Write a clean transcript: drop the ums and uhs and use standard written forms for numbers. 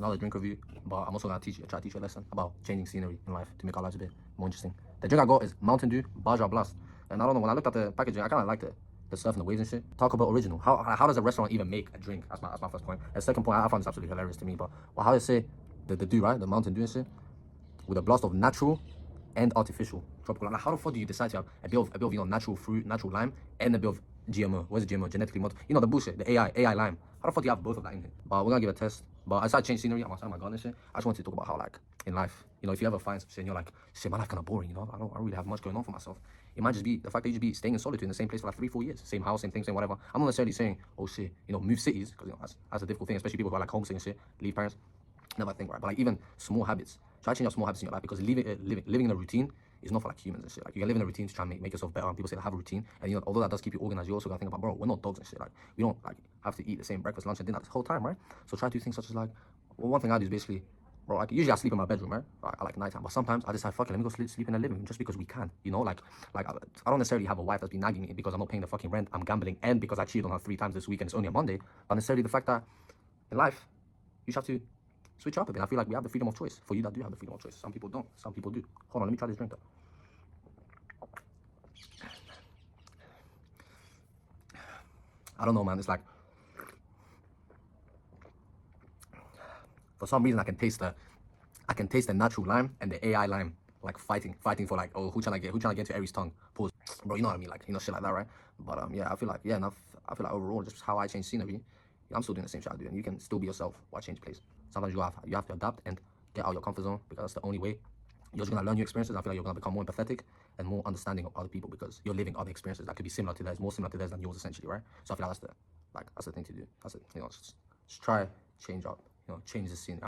another drink review, but I'm also gonna try to teach you a lesson about changing scenery in life to make our lives a bit more interesting. The drink I got is Mountain Dew Baja Blast, and I don't know, when I looked at the packaging, I kind of liked the surf and the waves and shit. Taco Bell original. How does a restaurant even make a drink? That's my first point. And second point, I found this absolutely hilarious to me. But well, how do you say the dew, right? The Mountain Dew and shit, with a blast of natural and artificial tropical. Like, how the fuck do you decide to have a bit of natural fruit, natural lime, and a bit of GMO? What's GMO? Genetically modified. You know the bullshit, the AI lime. How the fuck do you have both of that in here? But we're gonna give a test. But I started changing scenery. I'm outside my garden and shit. I just wanted to talk about how, like, in life, you know, if you ever find some shit and you're like, shit, my life kind of boring, you know, I don't really have much going on for myself. It might just be the fact that you just be staying in solitude in the same place for like 3-4 years, same house, same thing, same whatever. I'm not necessarily saying, oh shit, you know, move cities, because you know that's a difficult thing, especially people who are like homesick and shit, leave parents. Never think, right? But like even small habits, try to change your small habits in your life, because living in a routine is not for like humans and shit. Like you can live in a routine to try and make yourself better. And people say they have a routine, and you know, although that does keep you organized, you also gotta think about, bro, we're not dogs and shit. Like we don't like have to eat the same breakfast, lunch, and dinner this whole time, right? So try to do things such as like, well, one thing I do is basically, bro, like usually I sleep in my bedroom, right? I like nighttime, but sometimes I decide, fuck it, let me go sleep in the living room just because we can, you know, like I don't necessarily have a wife that's been nagging me because I'm not paying the fucking rent, I'm gambling, and because I cheated on her 3 times this week and it's only a Monday. But necessarily the fact that in life you just have to switch up a bit. I feel like we have the freedom of choice. For you that do have the freedom of choice, some people don't, some people do. Hold on, let me try this drink though. I don't know, man. It's like, for some reason, I can taste the natural lime and the AI lime, like fighting for like, oh, who trying to get into Aries' tongue? Pause, bro. You know what I mean? Like, you know, shit like that, right? But yeah, I feel like, yeah, enough. I feel like overall, just how I change scenery, yeah, I'm still doing the same shit I do, and you can still be yourself while change place. Sometimes you have to adapt and get out of your comfort zone, because that's the only way you're just gonna learn new experiences. I feel like you're gonna become more empathetic and more understanding of other people, because you're living other experiences that could be similar to theirs, more similar to theirs than yours, essentially, right? So I feel like that's the thing to do. That's it. You know, just try change up. You know, change the scene.